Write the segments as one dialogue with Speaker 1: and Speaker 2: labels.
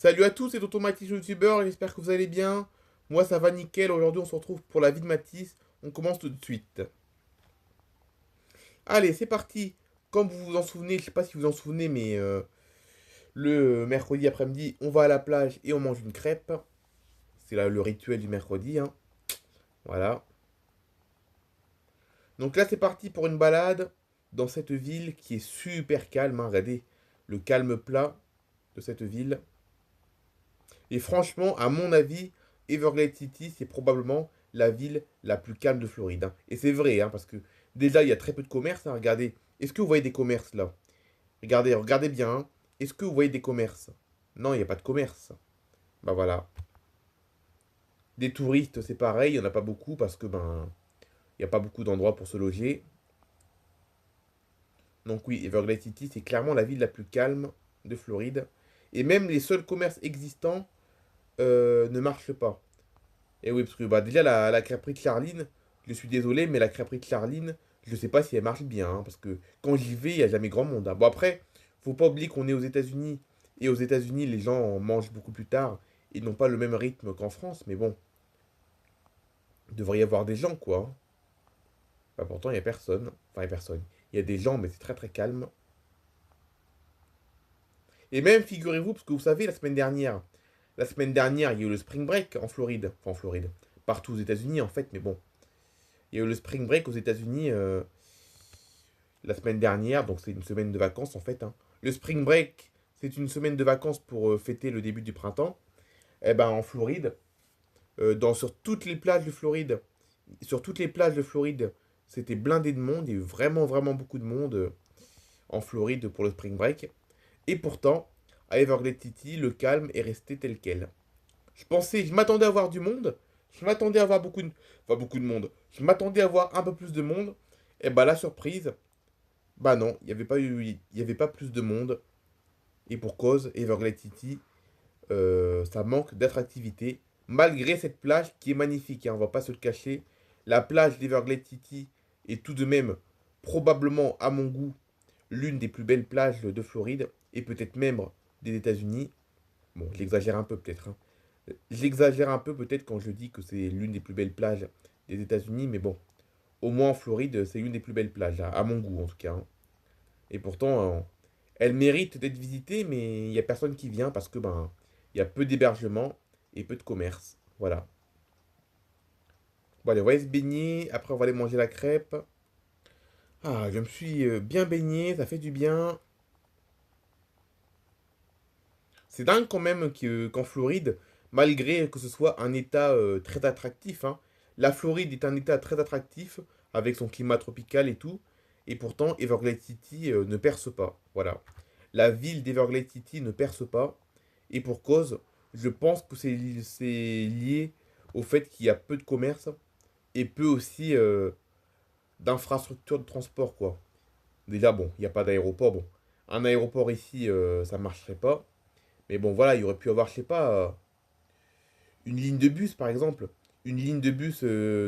Speaker 1: Salut à tous, c'est Tonton Mathis YouTubeur, j'espère que vous allez bien. Moi ça va nickel, aujourd'hui on se retrouve pour la vie de Mathis. On commence tout de suite. Allez, c'est parti. Comme vous vous en souvenez, je sais pas si vous vous en souvenez, mais le mercredi après-midi, on va à la plage et on mange une crêpe. C'est là le rituel du mercredi, hein. Voilà. Donc là c'est parti pour une balade dans cette ville qui est super calme, hein. Regardez le calme plat de cette ville. Et franchement, à mon avis, Everglades City, c'est probablement la ville la plus calme de Floride, hein. Et c'est vrai, hein, parce que déjà, il y a très peu de commerces, hein. Regardez, est-ce que vous voyez des commerces là? Regardez, regardez bien, hein. Est-ce que vous voyez des commerces? Non, il n'y a pas de commerce. Bah voilà. Des touristes, c'est pareil, il n'y en a pas beaucoup parce que ben, il n'y a pas beaucoup d'endroits pour se loger. Donc oui, Everglades City, c'est clairement la ville la plus calme de Floride. Et même les seuls commerces existants ne marchent pas. Et oui, parce que bah, déjà, la crêperie de Charline, je suis désolé, mais la crêperie de Charline, je ne sais pas si elle marche bien, hein, parce que quand j'y vais, il n'y a jamais grand monde, hein. Bon, après, faut pas oublier qu'on est aux États-Unis, et aux États-Unis, les gens mangent beaucoup plus tard, ils n'ont pas le même rythme qu'en France, mais bon, il devrait y avoir des gens, quoi, hein. Bah, pourtant, il n'y a personne. Enfin, il n'y a personne. Il y a des gens, mais c'est très très calme. Et même, figurez-vous, parce que vous savez, la semaine dernière, il y a eu le Spring Break en Floride. Enfin, en Floride. Partout aux États-Unis, en fait, mais bon. Il y a eu le Spring Break aux États-Unis la semaine dernière, donc c'est une semaine de vacances en fait, hein. Le Spring Break, c'est une semaine de vacances pour fêter le début du printemps. Et ben en Floride, sur toutes les plages de Floride, c'était blindé de monde. Il y a eu vraiment vraiment beaucoup de monde en Floride pour le Spring Break. Et pourtant, à Everglades City, le calme est resté tel quel. Je m'attendais à voir du monde. Je m'attendais à voir beaucoup de monde. Je m'attendais à voir un peu plus de monde. Et bah la surprise, bah non, il y avait pas plus de monde. Et pour cause, Everglades City, ça manque d'attractivité. Malgré cette plage qui est magnifique, hein, on va pas se le cacher. La plage d'Everglades City est tout de même probablement, à mon goût, l'une des plus belles plages de Floride. Et peut-être même des États-Unis. Bon, j'exagère un peu peut-être, hein. J'exagère un peu peut-être quand je dis que c'est l'une des plus belles plages des États-Unis. Mais bon, au moins en Floride, c'est l'une des plus belles plages, à mon goût en tout cas, hein. Et pourtant, elle mérite d'être visitée, mais il n'y a personne qui vient parce que ben, il y a peu d'hébergements et peu de commerce. Voilà. Bon, allez, on va aller se baigner. Après, on va aller manger la crêpe. Ah, je me suis bien baigné, ça fait du bien. C'est dingue quand même qu'en Floride, malgré que ce soit un état très attractif, hein, la Floride est un état très attractif avec son climat tropical et tout, et pourtant Everglades City ne perce pas. Voilà. La ville d'Everglades City ne perce pas, et pour cause, je pense que c'est lié au fait qu'il y a peu de commerce et peu aussi d'infrastructures de transport, quoi. Déjà, bon, il n'y a pas d'aéroport. Bon, un aéroport ici, ça marcherait pas. Mais bon, voilà, il y aurait pu avoir, je sais pas, une ligne de bus, par exemple. Une ligne de bus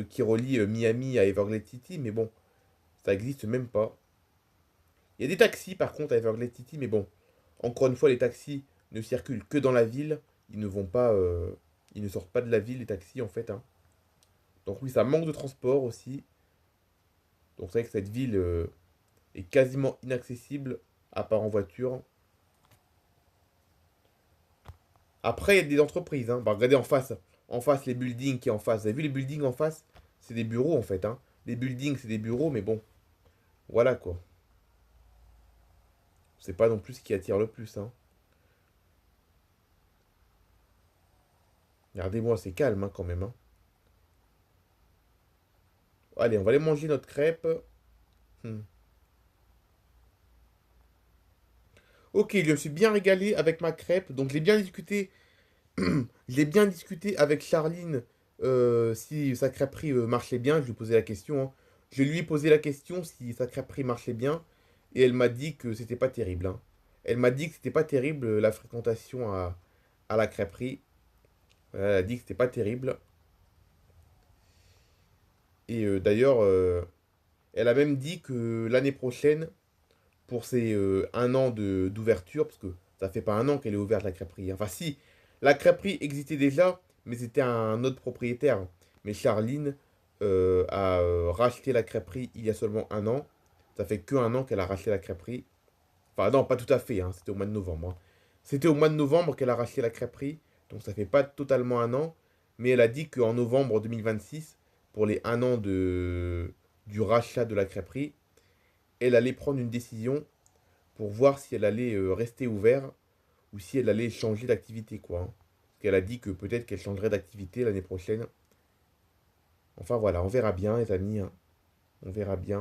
Speaker 1: qui relie Miami à Everglades City, mais bon, ça existe même pas. Il y a des taxis, par contre, à Everglades City, mais bon, encore une fois, les taxis ne circulent que dans la ville. Ils ne vont pas, ils ne sortent pas de la ville, les taxis, en fait, hein. Donc oui, ça manque de transport aussi. Donc c'est vrai que cette ville est quasiment inaccessible, à part en voiture. Après, il y a des entreprises, hein. Bah, regardez en face, les buildings qui est en face. Vous avez vu les buildings en face? C'est des bureaux en fait, hein. Les buildings, c'est des bureaux, mais bon, voilà quoi. C'est pas non plus ce qui attire le plus, hein. Regardez-moi, c'est calme hein, quand même, hein. Allez, on va aller manger notre crêpe. Hmm. Ok, je me suis bien régalé avec ma crêpe. Donc, j'ai bien discuté. J'ai bien discuté avec Charline si sa crêperie marchait bien. Je lui ai posé la question, hein. Je lui ai posé la question si sa crêperie marchait bien. Et elle m'a dit que c'était pas terrible, hein. Elle m'a dit que c'était pas terrible la fréquentation à la crêperie. Elle a dit que c'était pas terrible. Et d'ailleurs, elle a même dit que l'année prochaine, pour ses un an d'ouverture, parce que Ça fait pas un an qu'elle est ouverte, la crêperie. Enfin, si, la crêperie existait déjà, mais c'était un autre propriétaire. Mais Charline a racheté la crêperie il y a seulement un an. Ça fait que un an qu'elle a racheté la crêperie. Enfin, non, pas tout à fait, hein, c'était au mois de novembre, hein. C'était au mois de novembre qu'elle a racheté la crêperie, donc ça fait pas totalement un an. Mais elle a dit qu'en novembre 2026, pour les un an du rachat de la crêperie, elle allait prendre une décision pour voir si elle allait rester ouverte ou si elle allait changer d'activité, quoi, hein. Parce qu'elle a dit que peut-être qu'elle changerait d'activité l'année prochaine. Enfin voilà, on verra bien, les amis, hein. On verra bien.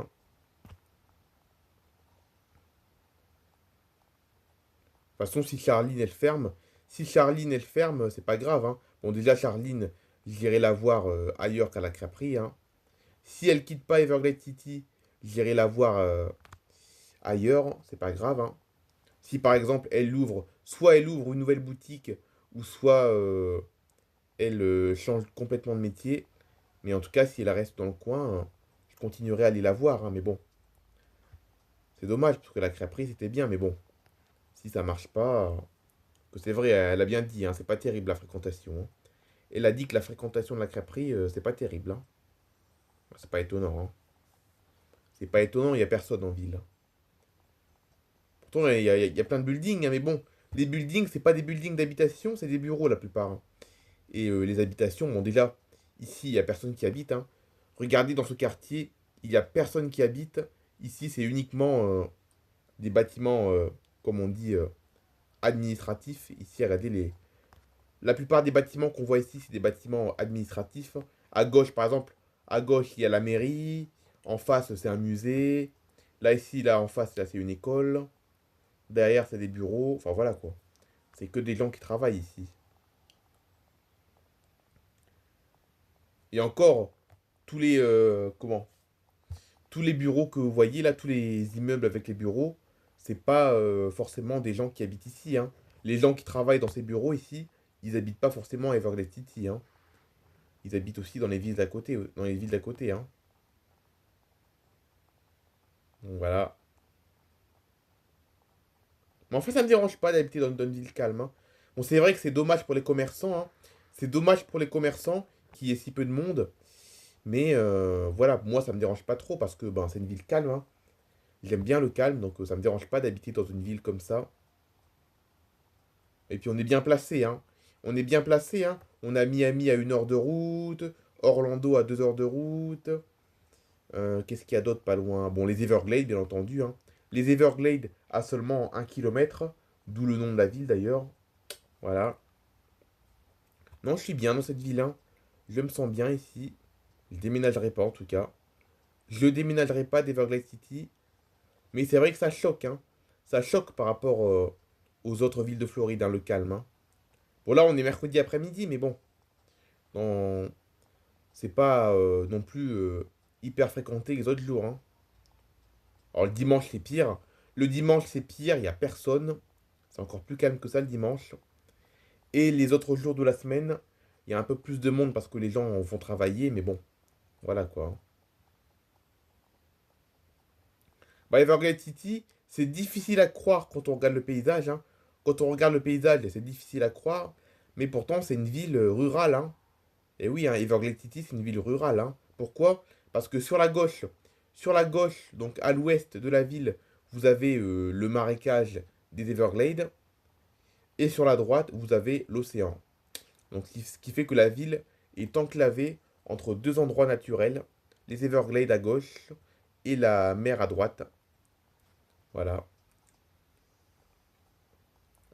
Speaker 1: De toute façon, si Charline elle ferme, c'est pas grave, hein. Bon, déjà, Charline, j'irai la voir ailleurs qu'à la crêperie, hein. Si elle quitte pas Everglade City, j'irai la voir ailleurs, c'est pas grave, hein. Si par exemple soit elle ouvre une nouvelle boutique, ou soit elle change complètement de métier. Mais en tout cas, si elle reste dans le coin, je continuerai à aller la voir, hein. Mais bon, c'est dommage, parce que la crêperie c'était bien, mais bon, si ça marche pas, que c'est vrai, elle a bien dit, hein, c'est pas terrible la fréquentation, hein. Elle a dit que la fréquentation de la crêperie, c'est pas terrible, hein. C'est pas étonnant, hein. C'est pas étonnant, il y a personne en ville, hein. Pourtant, il y a plein de buildings, hein, mais bon, les buildings, c'est pas des buildings d'habitation, c'est des bureaux la plupart, hein. Et les habitations, bon déjà, ici, il y a personne qui habite, hein. Regardez dans ce quartier, il y a personne qui habite. Ici, c'est uniquement des bâtiments, comme on dit, administratifs. Ici, regardez la plupart des bâtiments qu'on voit ici, c'est des bâtiments administratifs. À gauche, par exemple, à gauche, il y a la mairie. En face, c'est un musée. Là, ici, là, en face, là, c'est une école. Derrière, c'est des bureaux. Enfin, voilà quoi. C'est que des gens qui travaillent ici. Et encore, tous les, tous les bureaux que vous voyez là, tous les immeubles avec les bureaux, c'est pas forcément des gens qui habitent ici, hein. Les gens qui travaillent dans ces bureaux ici, ils habitent pas forcément à Everglade City, hein. Ils habitent aussi dans les villes d'à côté, dans les villes d'à côté, hein. Donc voilà. Mais en fait, ça me dérange pas d'habiter dans une ville calme, hein. Bon, c'est vrai que c'est dommage pour les commerçants, hein. C'est dommage pour les commerçants qu'il y ait si peu de monde. Mais voilà, moi ça me dérange pas trop parce que ben, c'est une ville calme, hein. J'aime bien le calme, donc ça me dérange pas d'habiter dans une ville comme ça. Et puis on est bien placé, hein. On est bien placé, hein. On a Miami à 1 heure de route, Orlando à 2 heures de route. Qu'est-ce qu'il y a d'autre pas loin? Bon, les Everglades, bien entendu, hein. Les Everglades à seulement 1 kilomètre, d'où le nom de la ville d'ailleurs. Voilà. Non, je suis bien dans cette ville, hein. Je me sens bien ici. Je déménagerai pas en tout cas. Je déménagerai pas d'Everglade City. Mais c'est vrai que ça choque, hein. Ça choque par rapport aux autres villes de Floride, hein, le calme, hein. Bon, là, on est mercredi après-midi, mais bon, dans- c'est pas non plus hyper fréquenté les autres jours, hein. Alors, le dimanche, c'est pire. Le dimanche, c'est pire, il n'y a personne. C'est encore plus calme que ça le dimanche. Et les autres jours de la semaine, il y a un peu plus de monde parce que les gens vont travailler, mais bon, voilà quoi, hein. Bah, Everglade City, c'est difficile à croire quand on regarde le paysage, hein. Quand on regarde le paysage, c'est difficile à croire. Mais pourtant, c'est une ville rurale, hein. Et oui, hein, Everglade City, c'est une ville rurale, hein. Pourquoi? Parce que sur la gauche, donc à l'ouest de la ville, vous avez le marécage des Everglades. Et sur la droite, vous avez l'océan. Donc, ce qui fait que la ville est enclavée entre deux endroits naturels, les Everglades à gauche et la mer à droite. Voilà.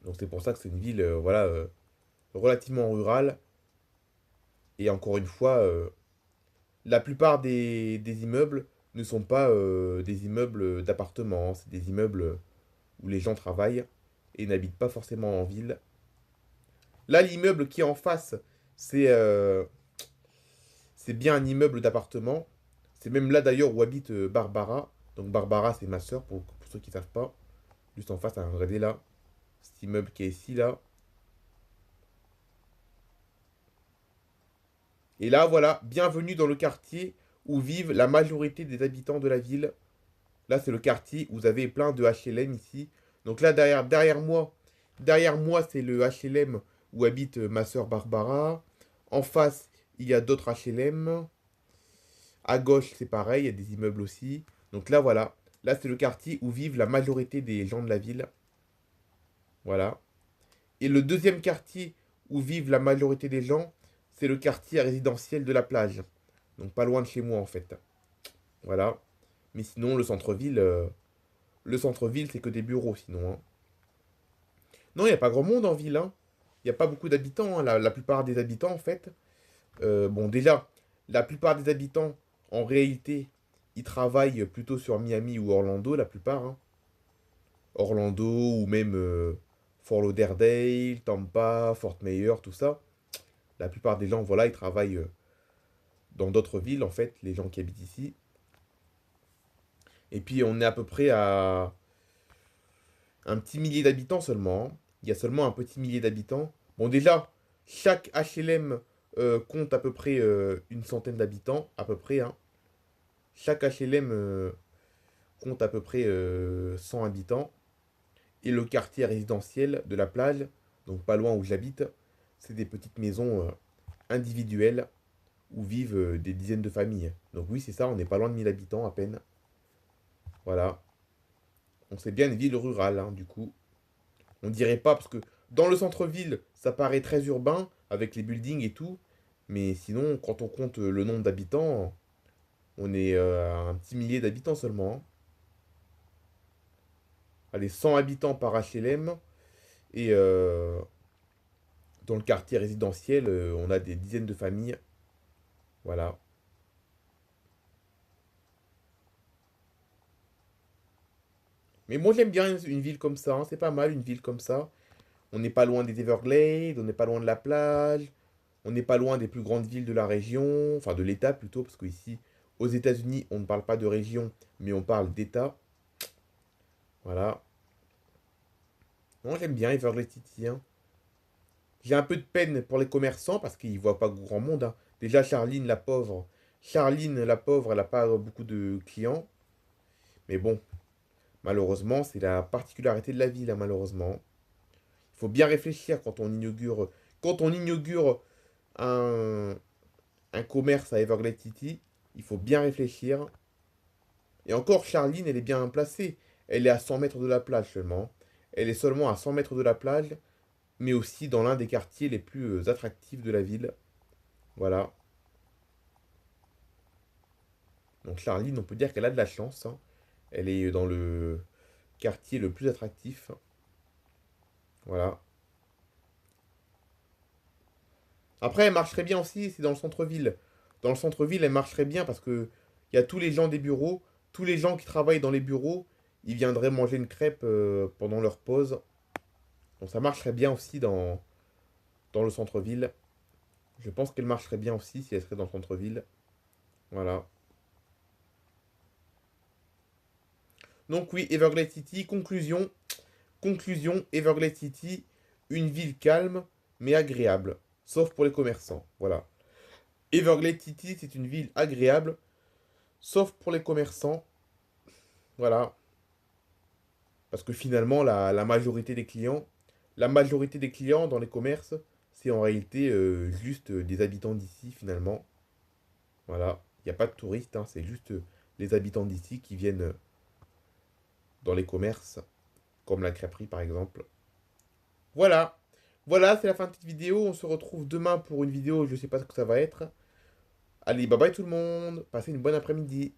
Speaker 1: Donc c'est pour ça que c'est une ville voilà, relativement rurale. Et encore une fois, la plupart des immeubles ne sont pas des immeubles d'appartements, hein. C'est des immeubles où les gens travaillent et n'habitent pas forcément en ville. Là, l'immeuble qui est en face, c'est c'est bien un immeuble d'appartement. C'est même là d'ailleurs où habite Barbara. Donc Barbara, c'est ma soeur, pour ceux qui ne savent pas. Juste en face, hein, regardez là. Cet immeuble qui est ici, là. Et là, voilà, bienvenue dans le quartier où vivent la majorité des habitants de la ville. Là, c'est le quartier où vous avez plein de HLM ici. Donc là, derrière moi, Derrière moi, c'est le HLM où habite ma sœur Barbara. En face, il y a d'autres HLM. À gauche, c'est pareil, il y a des immeubles aussi. Donc là, voilà. Là, c'est le quartier où vivent la majorité des gens de la ville. Voilà. Et le deuxième quartier où vivent la majorité des gens, c'est le quartier résidentiel de la plage. Donc pas loin de chez moi, en fait. Voilà. Mais sinon, le centre-ville, c'est que des bureaux, sinon, hein. Non, il n'y a pas grand monde en ville, hein. Il n'y a pas beaucoup d'habitants, hein. La plupart des habitants, en fait. Bon, déjà, la plupart des habitants, en réalité, ils travaillent plutôt sur Miami ou Orlando, la plupart, hein. Orlando ou même Fort Lauderdale, Tampa, Fort Myers, tout ça. La plupart des gens, voilà, ils travaillent dans d'autres villes, en fait, les gens qui habitent ici. Et puis, on est à peu près à un petit millier d'habitants seulement, hein. Il y a seulement un petit millier d'habitants. Bon, déjà, chaque HLM compte à peu près une centaine d'habitants, à peu près, hein. Chaque HLM compte à peu près 100 habitants. Et le quartier résidentiel de la plage, donc pas loin où j'habite, c'est des petites maisons individuelles où vivent des dizaines de familles. Donc oui, c'est ça, on n'est pas loin de 1000 habitants à peine. Voilà. On sait bien une ville rurale, hein, du coup. On dirait pas, parce que dans le centre-ville, ça paraît très urbain, avec les buildings et tout. Mais sinon, quand on compte le nombre d'habitants, on est à un petit millier d'habitants seulement, hein. Allez, 100 habitants par HLM. Et dans le quartier résidentiel, on a des dizaines de familles. Voilà. Mais moi, j'aime bien une ville comme ça, hein. C'est pas mal, une ville comme ça. On n'est pas loin des Everglades, on n'est pas loin de la plage. On n'est pas loin des plus grandes villes de la région. Enfin, de l'État plutôt, parce qu'ici, aux États-Unis, on ne parle pas de région, mais on parle d'État. Voilà. Non, j'aime bien Everglades City, hein. J'ai un peu de peine pour les commerçants parce qu'ils voient pas grand monde, hein. Déjà, Charline, la pauvre, elle n'a pas beaucoup de clients. Mais bon, malheureusement, c'est la particularité de la ville, hein, malheureusement. Il faut bien réfléchir quand on inaugure un, un commerce à Everglades City. Il faut bien réfléchir. Et encore, Charline, elle est bien placée. Elle est à 100 mètres de la plage seulement. Elle est seulement à 100 mètres de la plage, mais aussi dans l'un des quartiers les plus attractifs de la ville. Voilà. Donc Charline, on peut dire qu'elle a de la chance, hein. Elle est dans le quartier le plus attractif. Voilà. Après, elle marcherait bien aussi, c'est dans le centre-ville. Dans le centre-ville, elle marcherait bien parce que il y a tous les gens des bureaux, tous les gens qui travaillent dans les bureaux, ils viendraient manger une crêpe pendant leur pause. Donc ça marcherait bien aussi dans le centre-ville. Je pense qu'elle marcherait bien aussi si elle serait dans le centre-ville. Voilà. Donc oui, Everglade City, conclusion. Conclusion, Everglade City, une ville calme mais agréable, sauf pour les commerçants. Voilà. Everglade City, c'est une ville agréable, sauf pour les commerçants. Voilà. Parce que finalement, la majorité des clients dans les commerces, c'est en réalité juste des habitants d'ici, finalement. Voilà. Il n'y a pas de touristes, hein, c'est juste les habitants d'ici qui viennent dans les commerces, comme la crêperie par exemple. Voilà. Voilà, c'est la fin de cette vidéo. On se retrouve demain pour une vidéo, je sais pas ce que ça va être. Allez, bye bye tout le monde. Passez une bonne après-midi.